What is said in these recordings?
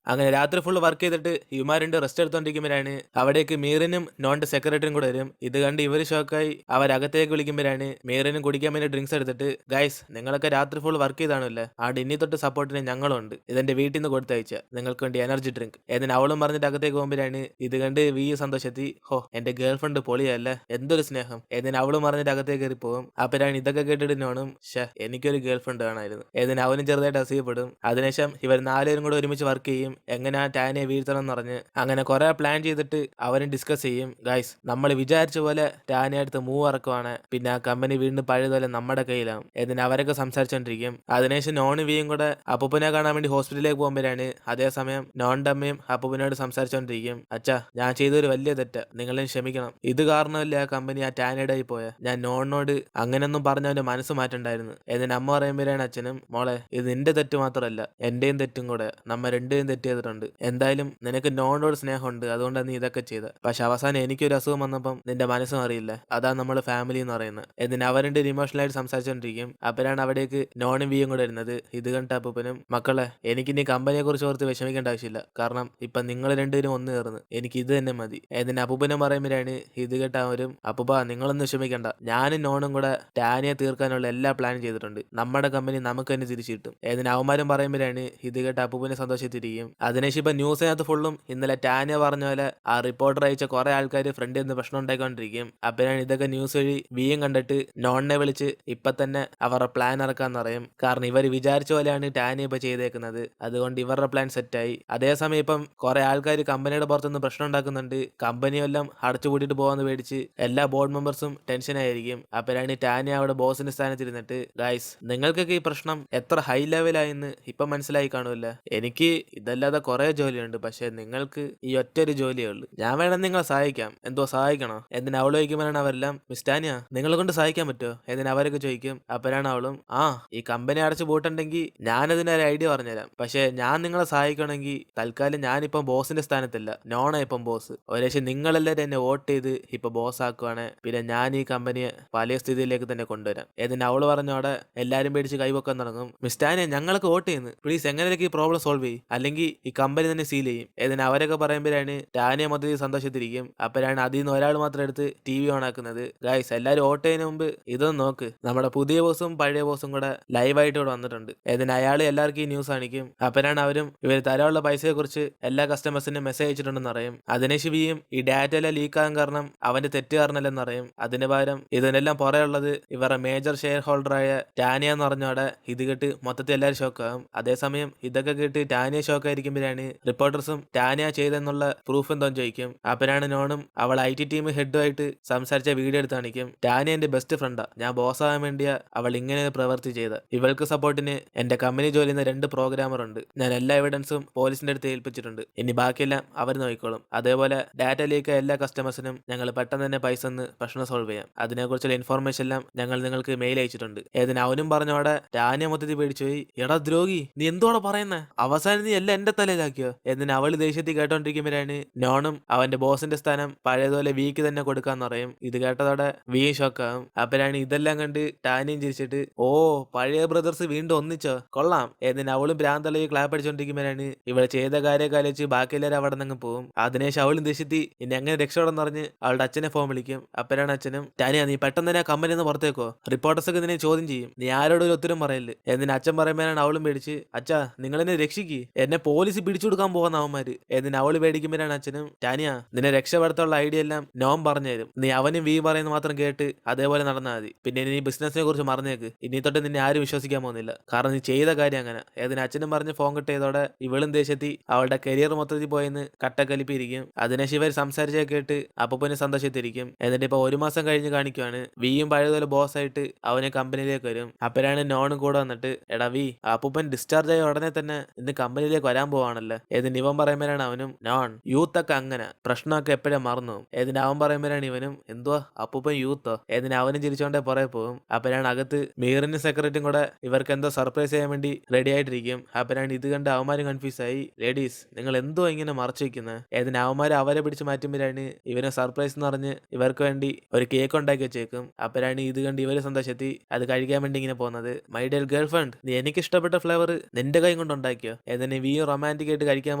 അങ്ങനെ രാത്രി full work ചെയ്തിട്ട് ഇവന്മാരുണ്ട് റെസ്റ്റ് എടുത്തോണ്ടിരിക്കുമ്പോഴാണ് അവിടേക്ക് മീറിനും നോണിന്റെ സെക്രട്ടറിയും കൂടെ വരും. ഇത് കണ്ട് ഇവര് ഷോക്കായി അവരകത്തേക്ക് വിളിക്കുമ്പോഴാണ് മീറിനും കുടിക്കാൻ വേണ്ടി ഡ്രിങ്ക്സ് എടുത്തിട്ട്, ഗൈസ് നിങ്ങളൊക്കെ രാത്രി ഫുൾ വർക്ക് ചെയ്താണല്ലേ, ആണ്ട് ഇനി തൊട്ട് സപ്പോർട്ടിന് ഞങ്ങളുണ്ട്, ഇതെന്റെ വീട്ടിൽ നിന്ന് കൊടുത്തയച്ച നിങ്ങൾക്ക് വേണ്ടി എനർജി ഡ്രിങ്ക് എന്നിട്ട് അവളും പറഞ്ഞിട്ട് അകത്തേക്ക് പോകുമ്പോഴാണ് ഇത് കണ്ട് വി സന്തോഷത്തി, ഹോ എന്റെ ഗേൾ ഫ്രണ്ട് പൊളിയല്ലേ, എന്തൊരു സ്നേഹം എന്നിട്ട് അവളും പറഞ്ഞിട്ട് അകത്തേക്ക് കയറി പോകും. അപ്പോഴാണ് ഇതൊക്കെ കേട്ടിട്ട് നോണും, ഷേ എനിക്കൊരു ഗേൾ ഫ്രണ്ട് വേണമായിരുന്നു എന്നിട്ട് അവനും ചെറുതായിട്ട് അസൂയപ്പെടും. അതിനുശേഷം ഇവർ നാലുപേരും കൂടെ ഒരുമിച്ച് വർക്ക് ചെയ്യും, എങ്ങനെ ആ ടാനെ വീഴ്ത്തണം എന്ന് പറഞ്ഞ്. അങ്ങനെ കുറെ പ്ലാൻ ചെയ്തിട്ട് അവരും ഡിസ്കസ് ചെയ്യും, ഗൈസ് നമ്മൾ വിചാരിച്ച പോലെ ടാനെ അടുത്ത് മൂവ് ഇറക്കുവാണ്, പിന്നെ ആ കമ്പനി വീണ്ടും പഴയതുപോലെ നമ്മുടെ കയ്യിലാവും എന്നിട്ട് അവരൊക്കെ സംസാരിച്ചോണ്ടിരിക്കും. അതിനുശേഷം നോണും വിയും കൂടെ അപ്പൂപ്പനെ കാണാൻ വേണ്ടി ഹോസ്പിറ്റലിലേക്ക് പോകുമ്പോഴാണ് അതേസമയം നോണിന്റെ അമ്മയും അപ്പൂപ്പനോട് സംസാരിച്ചോണ്ടിരിക്കും, അച്ഛാ ഞാൻ ചെയ്തൊരു വലിയ തെറ്റ്, നിങ്ങളെ ക്ഷമിക്കണം, ഇത് കാരണമല്ലേ ആ കമ്പനി ആ ടാനയുടെ ആയി പോയ, ഞാൻ നോണിനോട് അങ്ങനെയൊന്നും പറഞ്ഞ അവന്റെ മനസ്സ് മാറ്റണ്ടായിരുന്നു എന്നിട്ട് അമ്മ പറയുമ്പോഴാണ് അച്ഛനും, മോളെ ഇത് നിന്റെ തെറ്റ് മാത്രമല്ല എന്റെയും തെറ്റും കൂടെ, നമ്മ രണ്ടുപേരും തെറ്റ് ചെയ്തിട്ടുണ്ട്, എന്തായാലും നിനക്ക് നോണിനോട് സ്നേഹമുണ്ട് അതുകൊണ്ടാണ് നീ ഇതൊക്കെ ചെയ്ത്, പക്ഷെ അവസാനം എനിക്കൊരു അസുഖം വന്നപ്പം നിന്റെ മനസ്സും അറിയില്ല, അതാ നമ്മള് ഫാമിലി എന്ന് പറയുന്നത് എന്നിട്ട് അവരുടെ ഇമോഷണൽ ആയിട്ട് സംസാരിച്ചോണ്ടിരിക്കും. അപ്പോഴാണ് അവിടേക്ക് നോണും വിയും കൂടെ വരുന്നത്. ഇത് കണ്ട അപ്പൂപ്പനും, മക്കളെ എനിക്ക് ഇനി കമ്പനിയെ കുറിച്ച് ഓർത്ത് വിഷമിക്കേണ്ട ആവശ്യമില്ല, കാരണം ഇപ്പൊ നിങ്ങൾ രണ്ടുപേരും ഒന്ന് ചേർന്ന് എനിക്ക് ഇത് തന്നെ മതി എന്നിട്ട് അപ്പൂപ്പനും പറയുമ്പോഴാണ് ഇത് കേട്ട അവരും, അപ്പൂപ്പ നിങ്ങളൊന്നും വിഷമിക്കണ്ട, ഞാനും നോണും കൂടെ ടാനിയെ തീർക്കാനുള്ള എല്ലാ പ്ലാനും ചെയ്തിട്ടുണ്ട്, നമ്മുടെ കമ്പനി നമുക്ക് തന്നെ തിരിച്ചു കിട്ടും എന്നിട്ട് അവന്മാരും പറയുമ്പോഴാണ് ഇത് കേട്ട അപ്പൂപ്പനെ സന്തോഷത്തിരിക്കും. അതിനുശേഷം ഇപ്പൊ ന്യൂസിനകത്ത് ഫുള്ളും ഇന്നലെ ടാനിയ പറഞ്ഞ പോലെ ആ റിപ്പോർട്ടർ അയച്ച കുറെ ആൾക്കാർ ഫ്രണ്ടിൽ നിന്ന് പ്രശ്നം ഉണ്ടായിക്കൊണ്ടിരിക്കും. അപ്പോഴാണ് ഇതൊക്കെ ന്യൂസ് വഴി വിയും കണ്ടിട്ട് നോണിനെ വിളിച്ച് ഇപ്പൊ തന്നെ അവരുടെ പ്ലാൻ ഇറക്കാന്ന് പറയും, കാരണം ഇവർ വിചാരിച്ച പോലെയാണ് ടാനിയ ഇപ്പൊ ചെയ്തേക്കുന്നത്, അതുകൊണ്ട് ഇവരുടെ പ്ലാൻ സെറ്റായി. അതേസമയം ഇപ്പം കുറെ ആൾക്കാർ കമ്പനിയുടെ പുറത്തുനിന്ന് പ്രശ്നം ഉണ്ടാക്കുന്നുണ്ട്, കമ്പനിയെല്ലാം അടച്ചുപൂട്ടിട്ട് പോകാന്ന് പേടിച്ച് എല്ലാ ബോർഡ് മെമ്പേഴ്സും ടെൻഷനായിരിക്കും. അപ്പോഴാണ് ടാനിയ അവിടെ ബോസിന്റെ സ്ഥാനത്തിരുന്നിട്ട്, ഗൈസ് നിങ്ങൾക്കൊക്കെ ഈ പ്രശ്നം എത്ര ഹൈ ലെവലായെന്ന് ഇപ്പൊ മനസ്സിലായി കാണുമല്ലോ, എനിക്ക് ഇതല്ലാതെ കുറെ ജോലിയുണ്ട്, പക്ഷെ നിങ്ങൾക്ക് ഈ ഒറ്റൊരു ജോലിയേ ഉള്ളൂ, ഞാൻ വേണം നിങ്ങളെ സഹായിക്കാം, എന്തോ സഹായിക്കണോ എന്നിട്ട് അവൾ ചോദിക്കുമ്പോഴാണ് അവരെല്ലാം, മിസ്റ്റാനിയ നിങ്ങളെ കൊണ്ട് സഹായിക്കാൻ പറ്റുമോ എന്നിട്ട് അവരൊക്കെ ചോദിക്കും. അപ്പോഴാണ് അവളും, ആ ഈ കമ്പനി അടച്ചു പൂട്ടുണ്ടെങ്കിൽ ഞാനതിന് ഒരു ഐഡിയ പറഞ്ഞുതരാം, പക്ഷെ ഞാൻ നിങ്ങളെ സഹായിക്കണമെങ്കിൽ തൽക്കാലം ഞാനിപ്പം ബോസിന്റെ സ്ഥാനത്തല്ല, നോണ ഇപ്പം ബോസ്, ഒരുപക്ഷെ നിങ്ങളെല്ലാവരും എന്നെ വോട്ട് ചെയ്ത് ഇപ്പൊ ബോസ് ആക്കുവാണ്, പിന്നെ ഞാൻ ഈ കമ്പനിയെ പഴയ സ്ഥിതിയിലേക്ക് തന്നെ കൊണ്ടുവരാം എന്നിട്ട് അവള് പറഞ്ഞോടെ എല്ലാരും പേടിച്ച് കൈവക്കാൻ തുടങ്ങും. മിസ്റ്റാനെ ഞങ്ങൾക്ക് വോട്ട് ചെയ്യുന്നു, പ്ലീസ് എങ്ങനെയൊക്കെ ഈ പ്രോബ്ലം സോൾവ് ചെയ്യും, അല്ലെങ്കിൽ ഈ കമ്പനി തന്നെ സീൽ ചെയ്യും എന്നിട്ട് അവരൊക്കെ പറയുമ്പോഴാണ് ടാനിയ മൊത്തത്തിൽ സന്തോഷത്തിരിക്കും. അപ്പോഴാണ് അതിൽ നിന്ന് ഒരാൾ മാത്രം എടുത്ത് ടി വി ഓൺ ആക്കുന്നത്. ഗൈസ് എല്ലാരും വോട്ട് ചെയ്യുന്നതിന് മുമ്പ് ഇതൊന്ന് നോക്ക്, നമ്മുടെ പുതിയ ബോസും പഴയ ബോസും കൂടെ ലൈവായിട്ട് ഇവിടെ വന്നിട്ടുണ്ട് എന്നിട്ട് അയാൾ എല്ലാവർക്കും ഈ ന്യൂസ് കാണിക്കും. അപ്പോഴാണ് അവരും ഇവർ തരാനുള്ള പൈസയെ കുറിച്ച് എല്ലാ കസ്റ്റമേഴ്സിനും മെസ്സേജ് അയച്ചിട്ടുണ്ടെന്ന് അറിയും. അതിനുശേഷം ഈ ഡാറ്റ എല്ലാം ലീക്ക് ആകാൻ കാരണം അവന്റെ തെറ്റ് കാരണമല്ലെന്ന് അറിയും. അതിന് പകരം ഇതിനെല്ലാം പുറയുള്ളത് ഇവരുടെ മേജർ ഷെയർ ഹോൾഡറായ ടാനിയ എന്ന് പറഞ്ഞോടെ ഇത് കേട്ട് മൊത്തത്തിൽ എല്ലാവരും ഷോക്കാകും. അതേസമയം ഇതൊക്കെ കേട്ട് ടാനിയ ഷോക്കായിരിക്കുമ്പോഴാണ് റിപ്പോർട്ടേഴ്സും ടാനിയ ചെയ്തെന്നുള്ള പ്രൂഫ് എന്തോന്ന് ചോദിക്കും. അപ്പോഴാണ് നോണും അവൾ IT ടീം ഹെഡുമായിട്ട് സംസാരിച്ച വീഡിയോ എടുത്ത് കാണിക്കും. ടാനിയ എന്റെ ബെസ്റ്റ് ഫ്രണ്ടാ, ഞാൻ ബോസ് ആകാൻ വേണ്ടിയാ അവൾ ഇങ്ങനെ ഒരു പ്രവൃത്തി ചെയ്ത്, ഇവൾക്ക് സപ്പോർട്ടിന് എന്റെ കമ്പനി ജോലി ചെയ്യുന്ന 2 പ്രോഗ്രാമർ ഉണ്ട്, ഞാൻ എല്ലാ എവിഡൻസും പോലീസിന്റെ അടുത്ത് ഏൽപ്പിച്ചിട്ടുണ്ട്, ഇനി ബാക്കിയെല്ലാം അവർ നോക്കിക്കോളും, അതേപോലെ ഡാറ്റ ലീക്ക് എല്ലാ കസ്റ്റമേഴ്സിനും ഞങ്ങൾ പെട്ടെന്ന് തന്നെ പൈസ ഒന്ന് പ്രശ്നം സോൾവ് ചെയ്യാം, അതിനെക്കുറിച്ചുള്ള ഇൻഫോർമേഷൻ എല്ലാം ഞങ്ങൾ നിങ്ങൾക്ക് മെയിൽ അയച്ചിട്ടുണ്ട് ഏതിന് അവനും പറഞ്ഞോടെ ടാനിയ മൊത്തത്തിൽ പേടിച്ചു പോയി. എടാ ദ്രോഹി നീ എന്തോടെ പറയുന്നേ, അവസാനം നീ എല്ലാം എന്റെ തലയിലാക്കിയോ എന്നിന് അവള് ദേഷ്യത്തിൽ കേട്ടോണ്ടിരിക്കുമ്പോഴാണ് നോണും അവന്റെ ബോസിന്റെ സ്ഥാനം പഴയതുപോലെ വിക്ക് തന്നെ കൊടുക്കാന്ന് പറയും. ഇത് കേട്ടതോടെ വി ഷോക്കാവും. അപ്പോഴാണ് ഇതെല്ലാം കണ്ട് ടാനിയും ചിരിച്ചിട്ട്, ഓ പഴയ ബ്രദേഴ്സ് വീണ്ടും ഒന്നിച്ചോ, കൊള്ളാം എന്നിന് അവളും ഭ്രാന്തളയിൽ ക്ലാപ്പ് അടിച്ചോണ്ടിരിക്കുമ്പോഴാണ് ഇവള് ചെയ്ത കാര്യമൊക്കെ ആലോചിച്ച് ബാക്കിയെല്ലാവരും അവിടെ നിന്ന് പോകും. അതിനുശേഷം അവളും ദേഷ്യത്തി ഇനി എങ്ങനെ രക്ഷപ്പെടെന്ന് പറഞ്ഞ് അവളുടെ അച്ഛനെ ഫോൺ വിളിക്കും. അപ്പോഴാണ് അച്ഛനും, ടാനിയ നീ പെട്ടെന്ന് തന്നെ ആ കമ്പനി നിന്ന് പുറത്തേക്കോ, റിപ്പോർട്ടേഴ്സ് ഒക്കെ നിന്നെ ചോദ്യം ചെയ്യും, നീ ആരോടും ഒരു ഉത്തരം പറയല്ലേ എന്നിന് അച്ഛൻ പറയുമ്പോഴാണ് അവളും പേടിച്ച്, അച്ഛാ നിങ്ങൾ എന്നെ രക്ഷിക്ക്, എന്നെ പോലീസ് പിടിച്ചു കൊടുക്കാൻ പോകുന്ന അവന്മാര് എന്നിന് അവള് പേടിക്കുമ്പോഴാണ് അച്ഛനും, ടാനിയ നിന്നെ രക്ഷപ്പെടുത്തുള്ള ഐഡിയ എല്ലാം നോം പറഞ്ഞു തരും, നീ അവനും വി പറയുന്നത് മാത്രം കേട്ട് അതേപോലെ നടന്നാൽ മതി, പിന്നെ നീ ബിസിനസിനെ കുറിച്ച് മറന്നേക്ക്, ഇനി തൊട്ട് നിന്നെ ആരും വിശ്വസിക്കാൻ പോകുന്നില്ല, കാരണം നീ ചെയ്ത കാര്യം അങ്ങനെ ഏതിന് അച്ഛനും പറഞ്ഞ് ഫോൺ കട്ട് ചെയ്തോടെ ഇവളും ദേശത്തി അവളുടെ കരിയർ മൊത്തത്തിൽ പോയെന്ന് കട്ടക്കലിപ്പിരിക്കും. അതിനെ ശിവർ സംസാരിച്ചേ കേട്ട് അപ്പൂപ്പന് സന്തോഷത്തിരിക്കും. എന്നിട്ട് ഇപ്പൊ 1 മാസം കഴിഞ്ഞ് കാണിക്കുവാണ് വിയും പഴയതുപോലെ ബോസ് ആയിട്ട് അവനെ കമ്പനിയിലേക്ക് വരും. അപ്പോഴാണ് നോണും കൂടെ വന്നിട്ട്, എടാ വി അപ്പൂപ്പൻ ഡിസ്ചാർജ് ആയ ഉടനെ തന്നെ ഇന്ന് കമ്പനിയിലേക്ക് വരാൻ പോവാണല്ലോ ഏതിന് ഇവൻ പറയുമ്പോഴാണ് അവനും, നോൺ യൂത്ത് ഒക്കെ അങ്ങനെ പ്രശ്നമൊക്കെ എപ്പോഴും മറന്നു ഏതിന് അവൻ പറയുമ്പോഴാണ് ഇവനും, എന്തുവാ അപ്പൂപ്പൻ യൂത്തോ ഏതിന് അവനും ചിരിച്ചോണ്ടേ പുറകെ പോകും. അപ്പോഴാണ് അകത്ത് മീറിനും സെക്രട്ടറിയും കൂടെ ഇവർക്ക് എന്തോ സർപ്രൈസ് ചെയ്യാൻ വേണ്ടി റെഡി ആയിട്ടിരിക്കും. അപ്പോഴാണ് ഇത് കണ്ട് അവന്മാരും കൺഫ്യൂസ് ആയി, ലേഡീസ് നിങ്ങൾ എന്തോ ഇങ്ങനെ മറച്ചു വെക്കുന്നത് ഏതിന് അവന്മാർ അവരെ പിടിച്ച് മാറ്റുമ്പോഴാണ് ഇവന് സർപ്രൈസ് എന്ന് പറഞ്ഞ് ഇവർക്ക് വേണ്ടി ഒരു കേക്ക് ഉണ്ടാക്കി വെച്ചേക്കും. അപ്പോഴാണ് ഇത് കണ്ട് ഇവര് സന്തോഷത്തി അത് കഴിക്കാൻ വേണ്ടി ഇങ്ങനെ പോകുന്നത്. മൈ ഡിയർ ഗേൾ ഫ്രണ്ട് നീ എനിക്ക് ഇഷ്ടപ്പെട്ട ഫ്ലേവർ നിന്റെ കൈ കൊണ്ട് ഉണ്ടാക്കിയോ ഏതിന് വി റൊമാൻറ്റിക് ആയിട്ട് കഴിക്കാൻ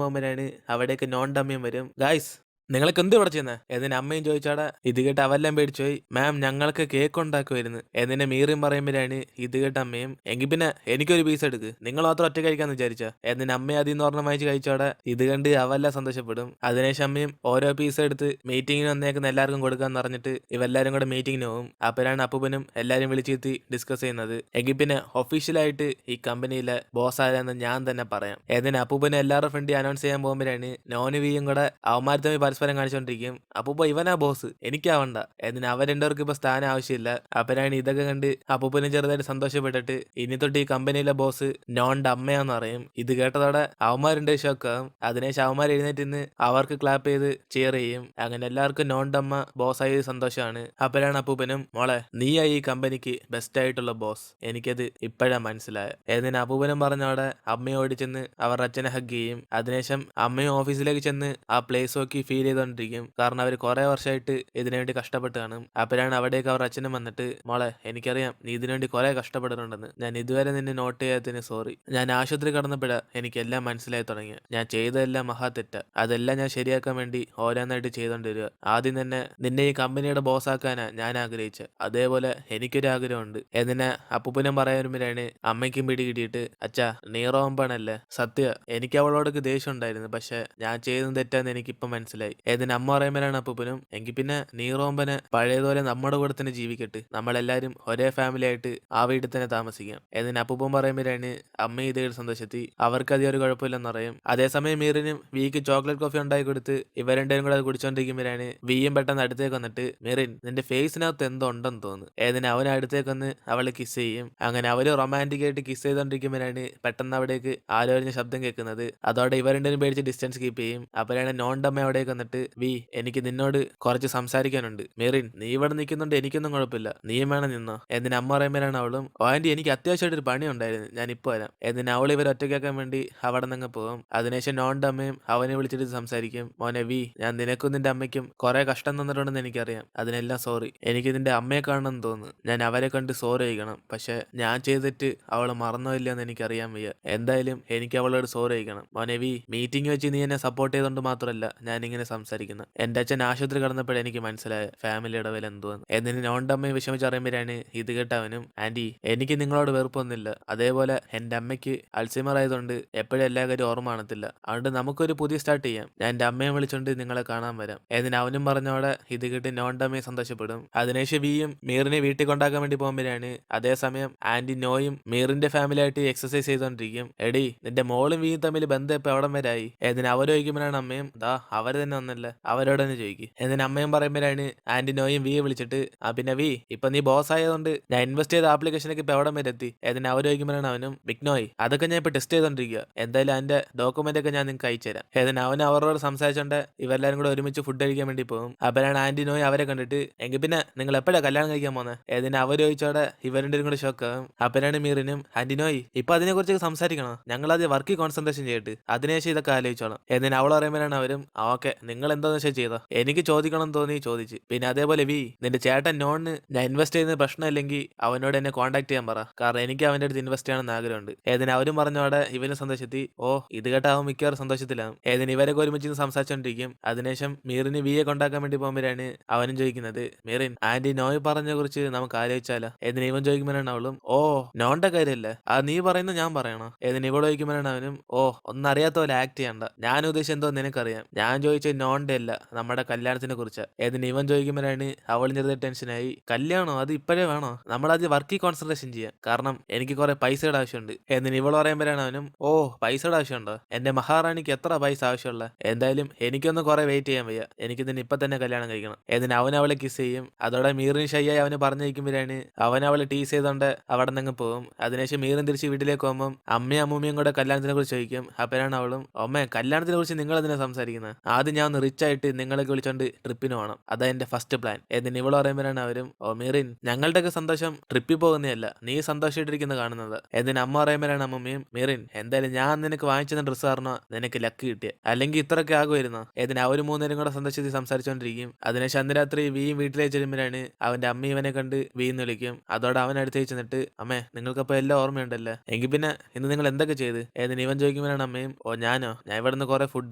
പോകുമ്പോഴാണ് അവിടേക്ക് നോണിന്റെ അമ്മയും വരും. ഗായ്സ് നിങ്ങൾക്ക് എന്ത് ഇവിടെ ചെയ്യുന്നത് എന്നിന് അമ്മയും ചോദിച്ചാടാ. ഇത് കേട്ട് അവെല്ലാം പേടിച്ചു പോയി. മാം ഞങ്ങൾക്ക് കേക്ക് ഉണ്ടാക്കുമായിരുന്നു എന്നിന്റെ മീറിയും പറയുമ്പോഴാണ് ഇത് കേട്ട അമ്മയും എങ്കിൽ പിന്നെ എനിക്കൊരു പീസ് എടുക്ക്, നിങ്ങൾ മാത്രം ഒറ്റ കഴിക്കാന്ന് വിചാരിച്ച എന്നിന് അമ്മ അതിൽ നിന്ന് ഒരെണ്ണം വാങ്ങിച്ച് കഴിച്ചോടെ. ഇത് കണ്ട് അവെല്ലാം സന്തോഷപ്പെടും. അതിനുശേഷം അമ്മയും ഓരോ പീസ് എടുത്ത് മീറ്റിങ്ങിന് വന്നേക്കുന്ന എല്ലാവർക്കും കൊടുക്കാന്ന് പറഞ്ഞിട്ട് ഇവെല്ലാരും കൂടെ മീറ്റിങ്ങിന് പോകും. അപ്പോഴാണ് അപ്പൂപ്പനും എല്ലാരും വിളിച്ചിരുത്തി ഡിസ്കസ് ചെയ്യുന്നത്. എങ്കിൽ പിന്നെ ഒഫീഷ്യലായിട്ട് ഈ കമ്പനിയിലെ ബോസ് ആരാന്ന് ഞാൻ തന്നെ പറയാം. എന്നിന് അപ്പൂപ്പനെ എല്ലാവരുടെ ഫ്രണ്ടി അനൗൺസ് ചെയ്യാൻ പോകുമ്പോഴാണ് നോന് വിയും കൂടെ അവന്മാർ തമ്മിൽ പരസ്പരം കാണിച്ചോണ്ടിരിക്കും. അപ്പൂപ്പ ഇവനാ ബോസ്, എനിക്കാവണ്ട എന്നിന് അവർ രണ്ടുപേർക്ക് ഇപ്പൊ സ്ഥാനം ആവശ്യമില്ല. അപ്പനാണ് ഇതൊക്കെ കണ്ട് അപ്പൂപ്പനും ചെറുതായിട്ട് സന്തോഷപ്പെട്ടിട്ട് ഇനി തൊട്ട് ഈ കമ്പനിയിലെ ബോസ് നോണിന്റെ അമ്മയാന്ന് പറയും. ഇത് കേട്ടതോടെ അവന്മാരുണ്ട് ഷോക്കാവും. അതിനുശേഷം അവന്മാർ എഴുന്നേറ്റ് നിന്ന് അവർക്ക് ക്ലാപ്പ് ചെയ്ത് ചെയർ ചെയ്യും. അങ്ങനെ എല്ലാവർക്കും നോണിന്റെ അമ്മ ബോസായ സന്തോഷമാണ്. അപ്പോഴാണ് അപ്പൂപ്പനും മോളെ നീയായി ഈ കമ്പനിക്ക് ബെസ്റ്റ് ആയിട്ടുള്ള ബോസ്, എനിക്കത് ഇപ്പോഴാ മനസ്സിലായ എന്നിന് അപ്പൂപ്പനും പറഞ്ഞോടെ അമ്മയോട് ചെന്ന് അവർ അച്ഛനെ ഹഗ് ചെയ്യും. അതിനുശേഷം അമ്മയും ഓഫീസിലേക്ക് ചെന്ന് ആ പ്ലേസ് നോക്കി ഫീൽ ചെയ്തോണ്ടിരിക്കും. കാരണം അവർ കുറെ വർഷമായിട്ട് ഇതിനുവേണ്ടി കഷ്ടപ്പെട്ട് കാണും. അപ്പോഴാണ് അവിടേക്ക് അവർ അച്ഛനും വന്നിട്ട് മോളെ എനിക്കറിയാം നീ ഇതിനുവേണ്ടി കുറെ കഷ്ടപ്പെട്ടിട്ടുണ്ടെന്ന്, ഞാൻ ഇതുവരെ നിന്നെ നോട്ട് ചെയ്യാത്തതിന് സോറി. ഞാൻ ആശുപത്രി കടന്നപ്പോഴാ എനിക്കെല്ലാം മനസ്സിലായി തുടങ്ങി. ഞാൻ ചെയ്തതെല്ലാം മഹാ തെറ്റാ, അതെല്ലാം ഞാൻ ശരിയാക്കാൻ വേണ്ടി ഓരോന്നായിട്ട് ചെയ്തോണ്ടിരിക്കുക. ആദ്യം തന്നെ നിന്നെ ഈ കമ്പനിയുടെ ബോസ് ആക്കാനാ ഞാൻ ആഗ്രഹിച്ചത്, അതേപോലെ എനിക്കൊരു ആഗ്രഹമുണ്ട് എന്നിനെ അപ്പൂപ്പനും പറയാനുമ്പോഴാണ് അമ്മയ്ക്കും പിടി കിട്ടിയിട്ട് അച്ഛാ നീറോമ്പണല്ലേ സത്യ, എനിക്ക് അവളോടൊക്കെ ദേഷ്യം ഉണ്ടായിരുന്നു, പക്ഷെ ഞാൻ ചെയ്യുന്നത് തെറ്റാന്ന് എനിക്കിപ്പം മനസ്സിലായി. ഏതിന് അമ്മ പറയുമ്പോഴാണ് അപ്പൂപ്പനും എങ്കിൽ പിന്നെ നീറോമ്പനെ പഴയതുപോലെ നമ്മുടെ കൂടെ തന്നെ ജീവിക്കട്ടെ, നമ്മളെല്ലാരും ഒരേ ഫാമിലി ആയിട്ട് ആ വീട്ടിൽ തന്നെ താമസിക്കാം. ഏതിന് അപ്പൂപ്പൻ പറയുമ്പോഴാണ് അമ്മ ഇതേ സന്തോഷത്തി അവർക്കധികം ഒരു കുഴപ്പമില്ലെന്ന് പറയും. അതേസമയം മീറിനും വിക്ക് ചോക്ലേറ്റ് കോഫി ഉണ്ടാക്കി കൊടുത്ത് ഇവർ രണ്ടുപേരും കൂടെ അത് കുടിച്ചോണ്ടിരിക്കുമ്പോഴാണ് വിയും പെട്ടെന്ന് അടുത്തേക്ക് വന്നിട്ട് മീറിൻ നിന്റെ ഫേസിനകത്ത് എന്തോ ഉണ്ടെന്ന് തോന്നുന്നു ഏതിന് അവൻ അടുത്തേക്ക് വന്ന് അവളെ കിസ് ചെയ്യും. അങ്ങനെ അവര് റൊമാൻറ്റിക് ആയിട്ട് കിസ് ചെയ്തോണ്ടിരിക്കുമ്പോഴാണ് പെട്ടെന്ന് അവിടേക്ക് ആലോചന ശബ്ദം കേൾക്കുന്നത്. അതോടെ ഇവർ രണ്ടുപേരും പേടിച്ച് ഡിസ്റ്റൻസ് കീപ്പ് ചെയ്യും. അപ്പോഴാണ് നോണിന്റെ അമ്മ അവിടേക്ക് വന്നിട്ട് വി എനിക്ക് നിന്നോട് കുറച്ച് സംസാരിക്കാനുണ്ട്. മീറിൻ നീ ഇവിടെ നിൽക്കുന്നുണ്ട് എനിക്കൊന്നും കുഴപ്പമില്ല, നീയും വേണം നിന്നോ എന്നിന് അമ്മ പറയുമ്പോഴാണ് അവളും ഓ ആന്റി എനിക്ക് അത്യാവശ്യമായിട്ടൊരു പണി ഉണ്ടായിരുന്നു ഞാൻ ഇപ്പൊ വരാം എന്നിന് അവൾ ഇവർ ഒറ്റയ്ക്കാക്കാൻ വേണ്ടി അവിടെ നിന്ന് പോകും. അതിനുശേഷം നോണിന്റെ അമ്മയും അവനെ വിളിച്ചിട്ട് സംസാരിക്കും. മോനെ വി ഞാൻ നിനക്കും നിന്റെ അമ്മയ്ക്കും കുറെ കഷ്ടം തന്നിട്ടുണ്ടെന്ന് എനിക്കറിയാം, അതിനെല്ലാം സോറി. എനിക്ക് നിന്റെ അമ്മയെ കാണണമെന്ന് തോന്നുന്നു, ഞാൻ അവരെ കണ്ട് സോറി കഴിക്കണം, പക്ഷെ ഞാൻ ചെയ്തിട്ട് അവൾ മറന്നോ ഇല്ലയെന്ന് എനിക്കറിയാൻ വയ്യ. എന്തായാലും എനിക്ക് അവളോട് സോറി കഴിക്കണം. മോനെ വി മീറ്റിംഗ് വെച്ച് നീ എന്നെ സപ്പോർട്ട് ചെയ്തുകൊണ്ട് മാത്രമല്ല ഞാൻ ഇങ്ങനെ സംസാരിക്കുന്നത്, എന്റെ അച്ഛൻ ആശുപത്രി കടന്നപ്പോഴേ എനിക്ക് മനസ്സിലായ ഫാമിലിയുടെ വില എന്തുവെന്ന് എന്നിന് നോണിന്റെ അമ്മയെ വിഷമിച്ചറിയുമ്പോഴാണ് ഇത് കേട്ടവനും ആന്റി എനിക്ക് നിങ്ങളോട് വെറുപ്പൊന്നുമില്ല, അതേപോലെ എന്റെ അമ്മയ്ക്ക് അൾസൈമർ ആയതുകൊണ്ട് എപ്പോഴും എല്ലാ കാര്യം ഓർമ്മ കാണത്തില്ല, അതുകൊണ്ട് നമുക്കൊരു പുതിയ സ്റ്റാർട്ട് ചെയ്യാം, ഞാൻ എന്റെ അമ്മയെ വിളിച്ചോണ്ട് നിങ്ങളെ കാണാൻ വരാം എന്നിന് അവനും പറഞ്ഞോടെ ഇത് കേട്ട് നോണിന്റെ അമ്മയെ സന്തോഷപ്പെടും. അതിനുശേഷം വിയും മീറിനെ വീട്ടിൽ കൊണ്ടാക്കാൻ വേണ്ടി പോകുമ്പോഴാണ് അതേസമയം ആന്റി നോയും മീറിന്റെ ഫാമിലി ആയിട്ട് എക്സസൈസ് ചെയ്തോണ്ടിരിക്കും. എടി നിന്റെ മോളും വിയും തമ്മിൽ ബന്ധം ഇപ്പൊ എവിടം വരായി എന്നിന് അവരോചിക്കുമ്പോഴാണ് അമ്മയും ദാ അവര് തന്നെ വന്നല്ല അവരോട് തന്നെ ചോദിക്കും എന്നിന് അമ്മയും പറയുമ്പോഴാണ് ആന്റി നോയും വിയെ വിളിച്ചിട്ട് പിന്നെ വി ഇപ്പൊ നീ ബോസ് ആയതുകൊണ്ട് ഞാൻ ഇൻവെസ്റ്റ് ചെയ്ത ആപ്ലിക്കേഷനൊക്കെ ഇപ്പൊ എവിടം വരെ എത്തി എന്നിന് അവരോചിക്കുമ്പോഴാണ് അവനും ബിഗ് നോയ് അതൊക്കെ ഞാൻ ഇപ്പൊ ടെസ്റ്റ് ചെയ്തോണ്ടിരിക്കുക, എന്തായാലും അതിന്റെ ഡോക്യുമെന്റ് ഒക്കെ ഞാൻ നിങ്ങൾക്ക് അയച്ചുതരാം എന്നിന് അവൻ അവരോട് സംസാരിച്ചോണ്ട് ഇവരെല്ലാരും കൂടെ ഒരുമിച്ച് ഫുഡ് കഴിക്കാൻ വേണ്ടി പോകും. അപ്പോഴാണ് ആന്റി നോയ് അവരെ കണ്ടിട്ട് എങ്കിൽ പിന്നെ നിങ്ങൾ എപ്പോഴാണ് കല്യാണം കഴിക്കാൻ പോകുന്നത് എന്നിന് അവർ ചോദിച്ചോടെ ഇവരുടെ കൂടെ ഷോക്കാവും. അപ്പോഴാണ് മീറിനും ആന്റി നോയ് ഇപ്പൊ അതിനെ കുറിച്ച് സംസാരിക്കണം, ഞങ്ങൾ ആദ്യം വർക്ക് കോൺസെൻട്രേഷൻ ചെയ്തിട്ട് അതിനുശേഷം ഇതൊക്കെ ആലോചിച്ചോളാം എന്നിന് അവൾ പറയുമ്പോഴാണ് അവരും ഓക്കെ നിങ്ങൾ എന്താന്ന് വെച്ചാൽ ചെയ്തോ, എനിക്ക് ചോദിക്കണം തോന്നി ചോദിച്ച്. പിന്നെ അതേപോലെ വി നിന്റെ ചേട്ടൻ നോണിന് ഞാൻ ഇൻവെസ്റ്റ് ചെയ്യുന്ന പ്രശ്നമില്ലെങ്കിൽ അവനോട് എന്നെ കോൺടാക്ട് ചെയ്യാൻ പറ, കാരണം എനിക്ക് അവന്റെ അടുത്ത് ഇൻവെസ്റ്റ് ചെയ്യണമെന്ന് ആഗ്രഹമുണ്ട്. ഏതിന് അവരും പറഞ്ഞോടെ ഇവന് സന്തോഷത്തി ഓ ഇത് കേട്ടാവും മിക്കവാറും സന്തോഷത്തിലാവും. ഏതിന് ഇവരൊക്കെ ഒരുമിച്ച് സംസാരിച്ചോണ്ടിരിക്കും. അതിനുശേഷം മീറിന് വിയെ കൊണ്ടാക്കാൻ വേണ്ടി പോകുമ്പോഴാണ് അവനും ചോദിക്കുന്നത് മീറിൻ ആന്റി നോയ് പറഞ്ഞ കുറിച്ച് നമുക്ക് ആലോചിച്ചാലോ ഏതിന് ഇവൻ ചോദിക്കുമ്പോഴാണ് അവളും ഓ നോണിന്റെ കാര്യമല്ലേ ആ നീ പറയുന്നത് ഞാൻ പറയണോ ഏതിന് ഇവള് ചോദിക്കുമ്പോഴാണ് അവനും ഓ ഒന്നറിയാത്ത പോലെ ആക്ട് ചെയ്യണ്ട, ഞാൻ ഉദ്ദേശിച്ചത് എന്തോ നിനക്കറിയാം, ഞാൻ ചോദിച്ചത് നോണിന്റെ അല്ല നമ്മുടെ കല്യാണത്തിനെ കുറിച്ച്. ഏതിന് ഇവൻ ചോദിക്കുമ്പോഴാണ് അവളും ചെറുതെ ടെൻഷനായി കല്യാണോ അത് ഇപ്പോഴേ വേണോ, നമ്മളാദ്യം വർക്കിൽ കോൺസെൻട്രേഷൻ ചെയ്യാം, കാരണം എനിക്ക് കുറെ പൈസയുടെ ആവശ്യമുണ്ട്. എന്നിന് ഇവൾ പറയുമ്പോഴാണ് അവനും ഓ പൈസയുടെ ആവശ്യമുണ്ടോ, എന്റെ മഹാറാണിക്ക് എത്ര പൈസ ആവശ്യമുള്ള, എന്തായാലും എനിക്കൊന്ന് കുറെ വെയിറ്റ് ചെയ്യാൻ വയ്യ, എനിക്ക് ഇതിന് ഇപ്പൊ തന്നെ കല്യാണം കഴിക്കണം. എന്നിന് അവൻ അവളെ കിസ് ചെയ്യും. അതോടെ മീറിന് ഷൈയായി അവന് പറഞ്ഞിരിക്കുമ്പോഴാണ് അവൻ അവളെ ടീസ് ചെയ്തോണ്ട് അവിടെ നിന്ന് പോകും. അതിനുശേഷം മീറും തിരിച്ച് വീട്ടിലേക്ക് പോകുമ്പോൾ അമ്മയും അമ്മൂമ്മയും കൂടെ കല്യാണത്തിനെ കുറിച്ച് ചോദിക്കും. അപ്പോഴാണ് അവളും അമ്മ കല്യാണത്തിനെ കുറിച്ച് നിങ്ങൾ അതിനെ സംസാരിക്കുന്നത്, ആദ്യം ഞാൻ ഒന്ന് റിച്ച് ആയിട്ട് നിങ്ങളൊക്കെ വിളിച്ചോണ്ട് ട്രിപ്പിന് പോകണം. അതാ എന്റെ ഫസ്റ്റ് പ്ലാൻ. എന്നിട്ട് ഇവള് പറയുമ്പോഴാണ് അവരും ഓ മീറിൻ ഞങ്ങളുടെയൊക്കെ സന്തോഷം ട്രിപ്പിൽ പോകുന്നതല്ല, നീ സന്തോഷമായിട്ടിരിക്കുന്നത് കാണുന്നത്. എന്നിട്ട് അമ്മ പറയുമ്പോഴാണ് അമ്മമ്മയും മീറിൻ എന്തായാലും ഞാൻ നിനക്ക് വാങ്ങിച്ചെന്ന ഡ്രസ്സ് കാരണം നിനക്ക് ലക്ക് കിട്ടിയ, അല്ലെങ്കിൽ ഇത്രയൊക്കെ ആകുമായിരുന്നോ. എന്നിട്ട് അവര് മൂന്നേരും കൂടെ സന്തോഷത്തിൽ സംസാരിച്ചുകൊണ്ടിരിക്കും. അതിനെ അന്ന് രാത്രി വീയും വീട്ടിലേക്ക് ചെല്ലുമ്പോഴാണ് അവന്റെ അമ്മ ഇവനെ കണ്ട് വീന്ന് വിളിക്കും. അതോടെ അവൻ അടുത്തേക്ക് ചെന്നിട്ട് അമ്മേ നിങ്ങൾക്കപ്പോ എല്ലാം ഓർമ്മയുണ്ടല്ലോ, എങ്കിൽ പിന്നെ ഇന്ന് നിങ്ങൾ എന്തൊക്കെ ചെയ്ത്. എന്നിട്ട് ഇവൻ ചോദിക്കുമ്പോഴാണ് അമ്മയും ഓ ഞാനോ, ഞാൻ ഇവിടെ നിന്ന് കുറെ ഫുഡ്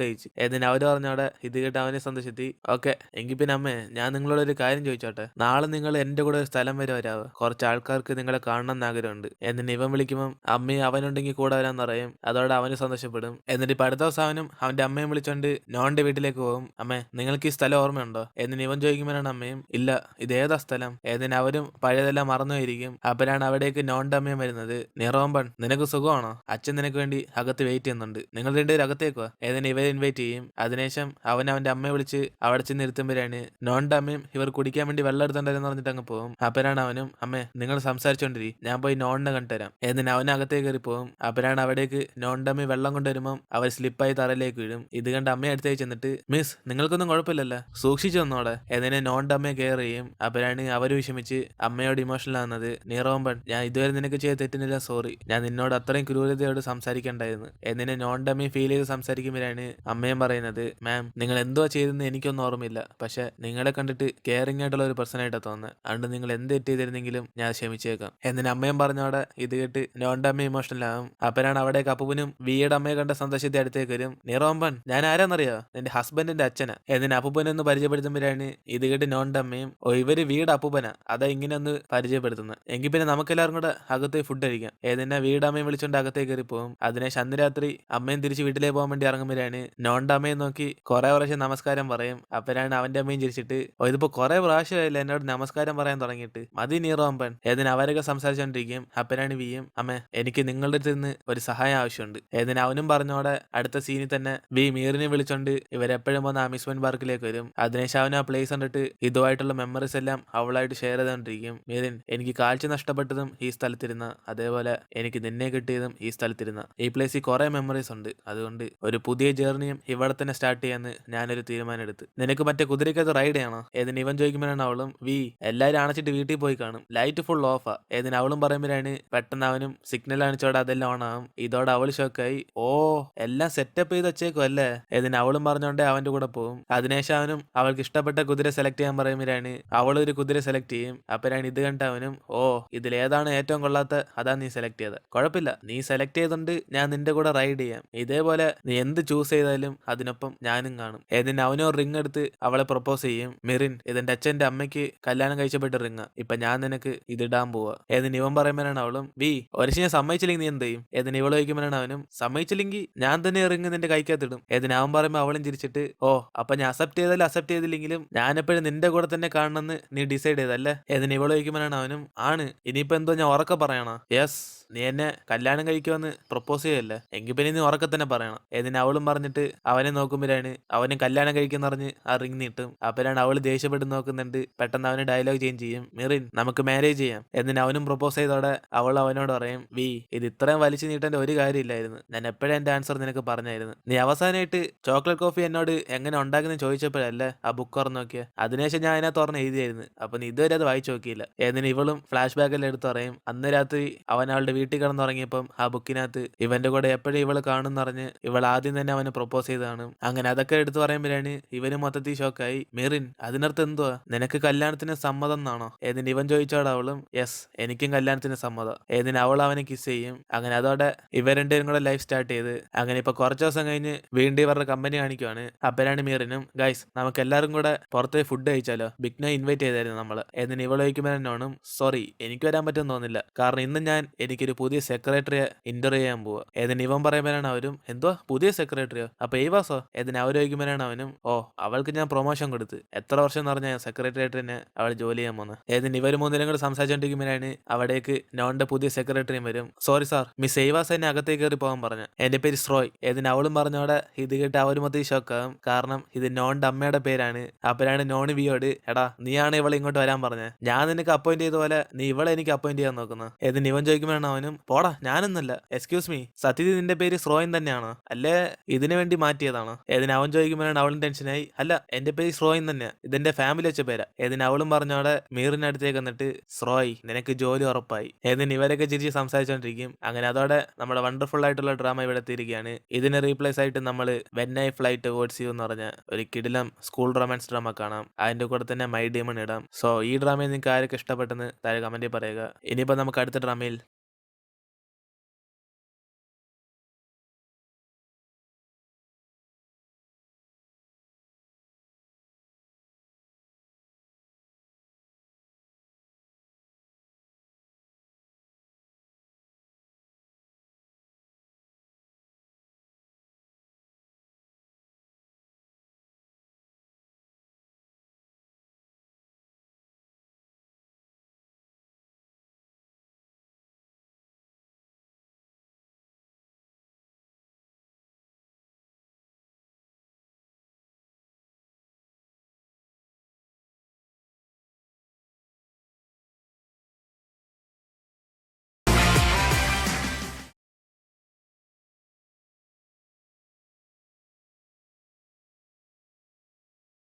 കഴിച്ചു. എന്നിട്ട് അവര് പറഞ്ഞവിടെ ഇത് കേട്ട് അവനെ സന്തോഷത്തി ഓക്കെ എങ്കിൽ പിന്നെ അമ്മേ ഞാൻ നിങ്ങളോട് ഒരു കാര്യം ചോദിച്ചോട്ടെ, നാളെ നിങ്ങൾ എന്റെ കൂടെ ഒരു സ്ഥലം വരെ വരാവോ, കുറച്ച് ആൾക്കാർക്ക് നിങ്ങളെ കാണണം എന്ന് ആഗ്രഹമുണ്ട്. എന്നിട്ട് ഇവൻ വിളിക്കുമ്പോൾ അമ്മയും അവനുണ്ടെങ്കിൽ കൂടെ വരാന്ന് പറയും. അതോടെ അവന് സന്തോഷപ്പെടും. എന്നിട്ട് ഇപ്പൊ അടുത്ത ദിവസം അവനും അവന്റെ അമ്മയും വിളിച്ചോണ്ട് നോന്റെ വീട്ടിലേക്ക് പോകും. അമ്മേ നിങ്ങൾക്ക് ഈ സ്ഥലം ഓർമ്മയുണ്ടോ. എന്നിട്ട് ഇവൻ ചോദിക്കുമ്പോഴാണ് അമ്മയും ഇല്ല ഇത് ഏതാ സ്ഥലം. എന്നിട്ട് അവരും പഴയതെല്ലാം മറന്നുപോയിരിക്കും. അപ്പോഴാണ് അവിടേക്ക് നോന്റെ അമ്മയും വരുന്നത്. നിറോമ്പൺ നിനക്ക് സുഖമാണോ, അച്ഛൻ നിനക്ക് വേണ്ടി അകത്ത് വെയിറ്റ് ചെയ്യുന്നുണ്ട്, നിങ്ങൾ രണ്ടുപേരും അകത്തേക്ക് വാ. എന്നിട്ട് ഇവരെ ഇൻവൈറ്റ് ചെയ്യും. അതിനുശേഷം അവൻ അവന്റെ അമ്മയെ വിളിച്ച് അവിടെ ചെന്ന് ഇരുത്തുമ്പോഴാണ് നോന്റെ അമ്മയും ഇവർ കുടിക്കാൻ വേണ്ടി വെള്ളം എടുത്തിട്ടുണ്ടായിരുന്നു പറഞ്ഞിട്ട് അങ്ങ് പോകും. അപ്പോഴാണ് അവനും അമ്മേ നിങ്ങൾ സംസാരിച്ചോണ്ടിരി, ഞാൻ പോയി നോണിനെ കണ്ടുതരാം. എന്നിട്ട് അവൻ അകത്തേക്ക് കയറി പോകും. അപ്പോഴാണ് അവിടേക്ക് നോന്റെ അമ്മ വെള്ളം കൊണ്ടുവരുമ്പോൾ അവർ സ്ലിപ്പായി തറയിലേക്ക് വീഴും. ഇത് കണ്ട് അമ്മയെ അടുത്തേക്ക് ചെന്നിട്ട് മിസ് നിങ്ങൾക്കൊന്നും കുഴപ്പമില്ലല്ലോ, സൂക്ഷിച്ചു വന്നോടെ. എന്നിട്ട് നോന്റെ അമ്മയെ കെയർ ചെയ്യും. അപ്പോഴാണ് അവര് വിഷമിച്ച് അമ്മയോട് ഇമോഷണൽ ആവുന്നത്. നീറോമ്പൺ ഞാൻ ഇതുവരെ നിനക്ക് ചെയ്ത തെറ്റിനില്ല, സോറി, ഞാൻ നിന്നോട് അത്രയും ക്രൂരതയോട് സംസാരിക്കണ്ടായിരുന്നു. എന്നിട്ട് നോന്റെ അമ്മയും ഫീൽ ചെയ്ത് സംസാരിക്കുമ്പോഴാണ് അമ്മയും പറയുന്നത് മാം നിങ്ങൾ എന്തോ ചെയ്തെന്ന് എനിക്കൊന്നും ഓർമ്മയില്ല, പക്ഷെ നിങ്ങളെ കണ്ടിട്ട് കെയറിംഗ് ആയിട്ടുള്ള ഒരു പേഴ്സൺ ആയിട്ടാണ് തോന്നുന്നത്, അതുകൊണ്ട് നിങ്ങൾ എന്ത് തെറ്റ് ചെയ്തിരുന്നെങ്കിലും ഞാൻ ക്ഷമിച്ചേക്കാം. എന്നിട്ട് അമ്മയും പറഞ്ഞോടെ ഇത് കേട്ട് നോന്റെ അമ്മ ഇമോഷണൽ ആവും. അപ്പോഴാണ് അവിടേക്ക് അപ്പൂപ്പനും വിയുടെ അമ്മയെ കണ്ട സന്തോഷത്തെ അടുത്തേക്ക് വരും. നീറോമ്പൺ ഞാൻ ആരാന്നറിയോ, നിന്റെ ഹസ്ബൻഡിന്റെ അച്ഛനാ. എന്നിട്ട് അപ്പൂപ്പനൊന്ന് പരിചയപ്പെടുത്തുമ്പോഴാണ് ഇത് കേട്ട് നോന്റെ അമ്മയും ഓ ഇവര് വീട് അപ്പൂപ്പനാ, അതാ ഇങ്ങനെ ഒന്ന് പരിചയപ്പെടുത്തുന്നത്, എങ്കിൽ പിന്നെ നമുക്കെല്ലാവരും കൂടെ അകത്തേക്ക് ഫുഡ് കഴിക്കാം. ഏതിനാ വീടമ്മയും വിളിച്ചോണ്ട് അകത്തേക്ക് കയറി പോകും. അതിനെ അന്ന് രാത്രി അമ്മയും തിരിച്ച് വീട്ടിലേക്ക് പോകാൻ വേണ്ടി ഇറങ്ങുമ്പോഴാണ് നോന്റെ അമ്മയെ നോക്കി കുറെ പ്രാവശ്യം നമസ്കാരം പറയും. അപ്പോഴാണ് അവന്റെ അമ്മയും ചിരിച്ചിട്ട് ഓ ഇതിപ്പോ കുറെ പ്രാവശ്യമായില്ല എന്നോട് നമസ്കാരം പറയാൻ തുടങ്ങിയിട്ട്, മതി നീറോമ്പൻ. ഏതിന് അവരൊക്കെ സംസാരിച്ചോണ്ടിരിക്കും. അപ്പോഴാണ് വിയും അമ്മ എനിക്ക് നിങ്ങളുടെ അടുത്ത് നിന്ന് ഒരു സഹായം ആവശ്യമുണ്ട്. ഏതിന് അവനും പറഞ്ഞോടെ അടുത്ത സീനിൽ തന്നെ വി മീറിനെ വിളിച്ചോണ്ട് ഇവരെപ്പോഴും വന്ന് അമ്യൂസ്മെന്റ് പാർക്കിലേക്ക് വരും. അതിനുശേഷം അവൻ ആ പ്ലേസ് കണ്ടിട്ട് ഇതുമായിട്ടുള്ള മെമ്മറീസ് എല്ലാം അവളായിട്ട് ഷെയർ ചെയ്തോണ്ടിരിക്കും. മീറിൻ എനിക്ക് കാഴ്ച നഷ്ടപ്പെട്ടതും ഈ സ്ഥലത്തിരുന്ന, അതേപോലെ എനിക്ക് നിന്നെ കിട്ടിയതും ഈ സ്ഥലത്തിരുന്ന, ഈ പ്ലേസിൽ കുറെ മെമ്മറീസ് ഉണ്ട്, അതുകൊണ്ട് ഒരു പുതിയ ജേർണിയും ഇവിടെ തന്നെ സ്റ്റാർട്ട് ചെയ്യാന്ന് ഞാനൊരു തീരുമാനം എടുത്ത്. നിനക്ക് മറ്റേ കുതിരക്കകത്ത് റൈഡ് ചെയ്യണോ. ഏതിന് ഇവൻ ചോദിക്കുമ്പോഴാണ് അവളും വി എല്ലാരും അണച്ചിട്ട് വീട്ടിൽ പോയി കാണും, ലൈറ്റ് ഫുൾ ഓഫാ. ഏതിന് അവളും പറയുമ്പോഴാണ് പെട്ടെന്ന് അവനും സിഗ്നൽ അണിച്ചോടെ അതെല്ലാം ഓൺ ആവും. ഇതോടെ അവൾ ഷോക്കായി ഓ എല്ലാം സെറ്റപ്പ് ചെയ്ത് വെച്ചേക്കും അല്ലേ. ഏതിന് അവളും പറഞ്ഞോണ്ടേ അവന്റെ കൂടെ പോകും. അതിനുശേഷം അവനും അവൾക്ക് ഇഷ്ടപ്പെട്ട കുതിര സെലക്ട് ചെയ്യാൻ പറയുമ്പോഴാണ് അവളൊരു കുതിര സെലക്ട് ചെയ്യും. അപ്പോഴാണ് ഇത് കണ്ട അവനും ഓ ഇതിലേതാണ് ഏറ്റവും കൊള്ളാത്ത അതാ നീ സെലക്ട് ചെയ്തത്, കുഴപ്പമില്ല നീ സെലക്ട് ചെയ്തോണ്ട് ഞാൻ നിന്റെ കൂടെ റൈഡ് ചെയ്യാം, ഇതേപോലെ നീ എന്ത് ചൂസ് ചെയ്താലും അതിനൊപ്പം ഞാനും കാണും. ഏതിന് അവനോ റിംഗ് എടുത്ത് അവളെ പ്രൊപ്പോസ് ചെയ്യും. മിറിൻ ഇതെന്റെ അച്ഛന്റെ അമ്മയ്ക്ക് കല്യാണം കഴിച്ചപ്പെട്ട റിംഗ്, ഇപ്പൊ ഞാൻ നിനക്ക് ഇതിടാൻ പോവാ. ഏതിന് ഇവൻ പറയുമ്പോഴാണ് അവളും വി ഒരിച്ച് ഞാൻ സമ്മതിച്ചില്ലെങ്കിൽ നീ എന്ത് ചെയ്യും. ഏതിന് ഇവള് ചോദിക്കുമ്പോഴാണ് അവനും സമ്മതിച്ചില്ലെങ്കിൽ ഞാൻ തന്നെ റിംഗ് നിന്റെ കൈക്കകത്തിടും. ഏതിന് അവൻ പറയുമ്പോൾ അവളും ചിരിച്ചിട്ട് ഓ അപ്പൊ ഞാൻ അക്സെപ്റ്റ് ചെയ്താലും അക്സെപ്റ്റ് ചെയ്തില്ലെങ്കിലും ഞാൻ എപ്പോഴും നിന്റെ കൂടെ തന്നെ കാണണമെന്ന് നീ ഡിസൈഡ് ചെയ്തല്ലേ. ഏതിന് ഇവള് ചോദിക്കുമ്പോഴാണ് അവനും ആണ്, ഇനിയിപ്പോ എന്തോ ഞാൻ ഉറക്കെ പറയണോ. യെസ് നീ എന്നെ കല്യാണം കഴിക്കുമെന്ന് പ്രൊപ്പോസ് ചെയ്യല്ലേ, എങ്കിൽ പിന്നെ നീ ഉറക്കെ തന്നെ പറയണം. ഏതിന് അവളും പറഞ്ഞിട്ട് അവനെ നോക്കുമ്പോഴാണ് അവനും കല്യാണം കഴിക്കുന്ന പറഞ്ഞ് ആ റിംഗ് നീട്ടും. അപ്പോഴാണ് അവള് ദേഷ്യപ്പെട്ട് നോക്കുന്നുണ്ട്. പെട്ടെന്ന് അവന് ഡയലോഗ് ചേഞ്ച് ചെയ്യും. മിറിൻ നമുക്ക് മാരേജ് ചെയ്യാം. എന്നിട്ട് അവനും പ്രൊപ്പോസ് ചെയ്തോടെ അവൾ അവനോട് പറയും വി ഇത് ഇത്രയും വലിച്ചു നീട്ടേണ്ട ഒരു കാര്യമില്ലായിരുന്നു, ഞാൻ എപ്പോഴും എന്റെ ആൻസർ നിനക്ക് പറഞ്ഞായിരുന്നു, നീ അവസാനമായിട്ട് ചോക്ലേറ്റ് കോഫി എന്നോട് എങ്ങനെ ഉണ്ടാക്കുന്നത് ചോദിച്ചപ്പോഴല്ലേ ആ ബുക്ക് തുറന്ന് നോക്കിയ, അതിനുശേഷം ഞാൻ അതിനകത്ത് തുറന്ന് എഴുതിയായിരുന്നു, അപ്പൊ നീ ഇതുവരെ അത് വായിച്ചു നോക്കിയില്ല. ഏതിന് ഇവളും ഫ്ലാഷ് ബാക്കെല്ലാം എടുത്ത് പറയും അന്ന് രാത്രി അവൻ അവളുടെ വീട്ടിൽ കിടന്നുറങ്ങിയപ്പം ആ ബുക്കിനകത്ത് ഇവന്റെ കൂടെ എപ്പോഴും ഇവള് കാണുന്നറിഞ്ഞ് ഇവൾ ആദ്യം തന്നെ അവന് പ്രൊപ്പോസ് ചെയ്തതാണ്. അങ്ങനെ അതൊക്കെ എടുത്തു പറയുമ്പോഴാണ് ഇവന് മൊത്തത്തിൽ ഷോക്കായി. മിറിൻ അതിനർത്ഥം എന്തുവാ, നിനക്ക് കല്യാണത്തിന് സമ്മതം എന്നാണോ. ഏതിന് ഇവൻ ചോദിച്ചോടെ അവളും യെസ് എനിക്കും കല്യാണത്തിന് സമ്മതം. ഏതിന് അവൾ അവനെ കിസ് ചെയ്യും. അങ്ങനെ അതോടെ ഇവർ രണ്ടുപേരും കൂടെ ലൈഫ് സ്റ്റാർട്ട് ചെയ്ത് അങ്ങനെ ഇപ്പൊ കുറച്ച് ദിവസം കഴിഞ്ഞ് വീണ്ടും ഇവരുടെ കമ്പനി കാണിക്കുവാണ്. അപ്പോഴാണ് മീറിനും ഗൈസ് നമുക്ക് എല്ലാവരും കൂടെ പുറത്ത് ഫുഡ് കഴിച്ചാലോ, ബിഗ്നോ ഇൻവൈറ്റ് ചെയ്തായിരുന്നു നമ്മള്. ഏതിന് ഇവൾ ചോദിക്കുമ്പോഴാണ് സോറി എനിക്ക് വരാൻ പറ്റുമെന്ന് തോന്നില്ല, കാരണം ഇന്ന് ഞാൻ എനിക്കൊരു പുതിയ സെക്രട്ടറിയെ ഇന്റർവ്യൂ ചെയ്യാൻ പോവാ. ഏതിന് ഇവൻ പറയുമ്പോഴാണ് അവരും എന്തോ പുതിയ സെക്രട്ടറിയോ, അപ്പൊ ഈ വാസോ. ഏതിന് അവർ ചോദിക്കുമ്പോഴാണ് അവനും ഓ അവൾക്ക് ഞാൻ പ്രൊമോഷൻ കൊടുത്ത് എത്ര വർഷം എന്ന് പറഞ്ഞാൽ സെക്രട്ടറി ആയിട്ട് തന്നെ അവൾ ജോലി ചെയ്യാൻ പോകുന്നത്. ഏതിന് ഇവർ മൂന്നിലും കൂടെ സംസാരിച്ചോണ്ടിരിക്കുമ്പോഴാണ് അവിടേക്ക് നോന്റെ പുതിയ സെക്രട്ടറിയും വരും. സോറി സാർ മിസ് ഏവാസ് എന്നെ അകത്തേക്ക് കയറി പോകാൻ പറഞ്ഞു, എന്റെ പേര് സ്രോയ്. ഏതിന് അവളും പറഞ്ഞോടെ ഇത് കേട്ട് അവര് മൊത്തം ഷോക്കാവും, കാരണം ഇത് നോന്റെ അമ്മയുടെ പേരാണ്. അപ്പോഴാണ് നോൺ വിയോട് എടാ നീയാണ് ഇവളെ ഇങ്ങോട്ട് വരാൻ പറഞ്ഞത്, ഞാൻ നിനക്ക് അപ്പോയിന്റ് ചെയ്ത പോലെ നീ ഇവളെ എനിക്ക് അപ്പോയിന്റ് ചെയ്യാൻ നോക്കുന്നത്. ഏതിന് ഇവൻ ചോദിക്കുമ്പോഴാണ് അവനും പോടാ ഞാനൊന്നല്ല എക്സ്ക്യൂസ് മീ സത്യത്തിൽ നിന്റെ പേര് ശ്രോയൻ തന്നെയാണോ അല്ലേ ഇതിനു വേണ്ടി മാറ്റിയതാണോ ഏതിന് അവൻ ചോദിക്കുമ്പോഴാണ് അവളും ടെൻഷനായി അല്ല എന്റെ പേര് ശ്രോയൻ തന്നെയാ ഇതെന്റെ ഫാമിലി വെച്ച പേരാ ഏതിന് അവളും പറഞ്ഞോടെ മീറിന്റെ അടുത്തേക്ക് വന്നിട്ട് ശ്രോയ് നിനക്ക് ജോലി ഉറപ്പായി ഏതിന് ഇവരൊക്കെ ചിരിച്ച് സംസാരിച്ചോണ്ടിരിക്കും അങ്ങനെ അതോടെ നമ്മുടെ വണ്ടർഫുൾ ആയിട്ടുള്ള ഡ്രാമ ഇവിടെ എത്തിയിരിക്കുകയാണ് ഇതിന് റീപ്ലേസ് ആയിട്ട് നമ്മൾ when I flight words you എന്ന് പറഞ്ഞ ഒരു കിടിലം സ്കൂൾ റൊമാൻസ് ഡ്രാമ കാണാം അതിന്റെ കൂടെ തന്നെ മൈ ഡീമൺ ഇടാം സോ ഈ ഡ്രാമയിൽ നിങ്ങൾക്ക് ആരൊക്കെ ഇഷ്ടപ്പെട്ടെന്ന് താഴെ കമന്റിൽ പറയുക ഇനിയിപ്പോ നമുക്ക് അടുത്ത ഡ്രാമയിൽ